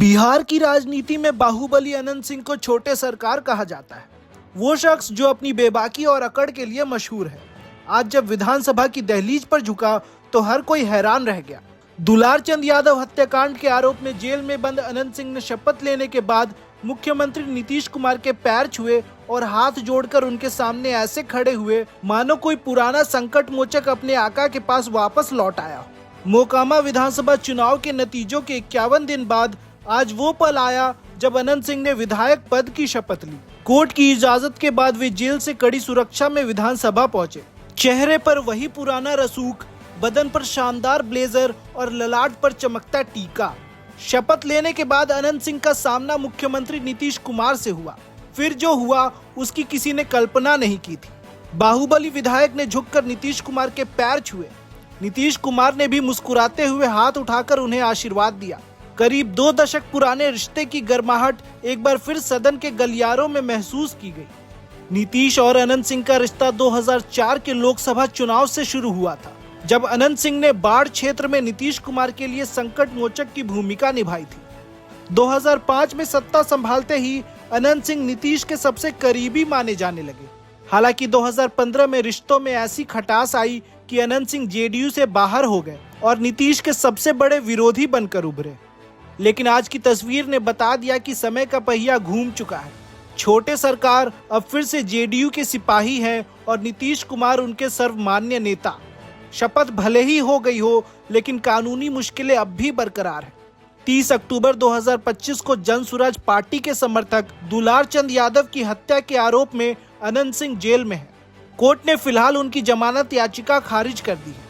बिहार की राजनीति में बाहुबली अनंत सिंह को छोटे सरकार कहा जाता है। वो शख्स जो अपनी बेबाकी और अकड़ के लिए मशहूर है, आज जब विधानसभा की दहलीज पर झुका तो हर कोई हैरान रह गया। दुलारचंद यादव हत्याकांड के आरोप में जेल में बंद अनंत सिंह ने शपथ लेने के बाद मुख्यमंत्री नीतीश कुमार के पैर छुए और हाथ जोड़कर उनके सामने ऐसे खड़े हुए मानो कोई पुराना संकट मोचक अपने आका के पास वापस लौट आया। मोकामा विधानसभा चुनाव के नतीजों के 51 दिन बाद आज वो पल आया जब अनंत सिंह ने विधायक पद की शपथ ली। कोर्ट की इजाजत के बाद वे जेल से कड़ी सुरक्षा में विधानसभा पहुंचे। चेहरे पर वही पुराना रसूख, बदन पर शानदार ब्लेजर और ललाट पर चमकता टीका। शपथ लेने के बाद अनंत सिंह का सामना मुख्यमंत्री नीतीश कुमार से हुआ। फिर जो हुआ उसकी किसी ने कल्पना नहीं की थी। बाहुबली विधायक ने झुककर नीतीश कुमार के पैर छुए। नीतीश कुमार ने भी मुस्कुराते हुए हाथ उठाकर उन्हें आशीर्वाद दिया। करीब 2 दशक पुराने रिश्ते की गर्माहट एक बार फिर सदन के गलियारों में महसूस की गई। नीतीश और अनंत सिंह का रिश्ता 2004 के लोकसभा चुनाव से शुरू हुआ था, जब अनंत सिंह ने बाढ़ क्षेत्र में नीतीश कुमार के लिए संकट मोचक की भूमिका निभाई थी। 2005 में सत्ता संभालते ही अनंत सिंह नीतीश के सबसे करीबी माने जाने लगे। हालांकि 2015 में रिश्तों में ऐसी खटास आई कि अनंत सिंह जेडीयू से बाहर हो गए और नीतीश के सबसे बड़े विरोधी बनकर उभरे। लेकिन आज की तस्वीर ने बता दिया कि समय का पहिया घूम चुका है। छोटे सरकार अब फिर से जेडीयू के सिपाही हैं और नीतीश कुमार उनके सर्वमान्य नेता। शपथ भले ही हो गई हो, लेकिन कानूनी मुश्किलें अब भी बरकरार हैं। 30 अक्टूबर 2025 को जनसुराज पार्टी के समर्थक दुलारचंद यादव की हत्या के आरोप में अनंत सिंह जेल में है। कोर्ट ने फिलहाल उनकी जमानत याचिका खारिज कर दी है।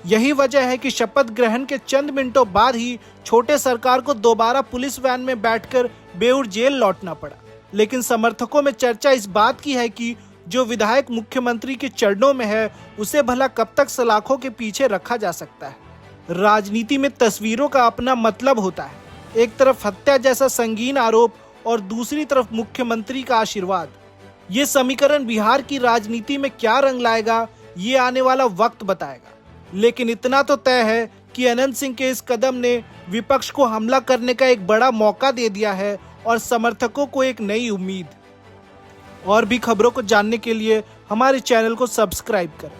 यही वजह है कि शपथ ग्रहण के चंद मिनटों बाद ही छोटे सरकार को दोबारा पुलिस वैन में बैठकर बेऊर जेल लौटना पड़ा। लेकिन समर्थकों में चर्चा इस बात की है कि जो विधायक मुख्यमंत्री के चरणों में है, उसे भला कब तक सलाखों के पीछे रखा जा सकता है। राजनीति में तस्वीरों का अपना मतलब होता है। एक तरफ हत्या जैसा संगीन आरोप और दूसरी तरफ मुख्यमंत्री का आशीर्वाद। ये समीकरण बिहार की राजनीति में क्या रंग लाएगा, ये आने वाला वक्त बताएगा। लेकिन इतना तो तय है कि अनंत सिंह के इस कदम ने विपक्ष को हमला करने का एक बड़ा मौका दे दिया है और समर्थकों को एक नई उम्मीद। और भी खबरों को जानने के लिए हमारे चैनल को सब्सक्राइब करें।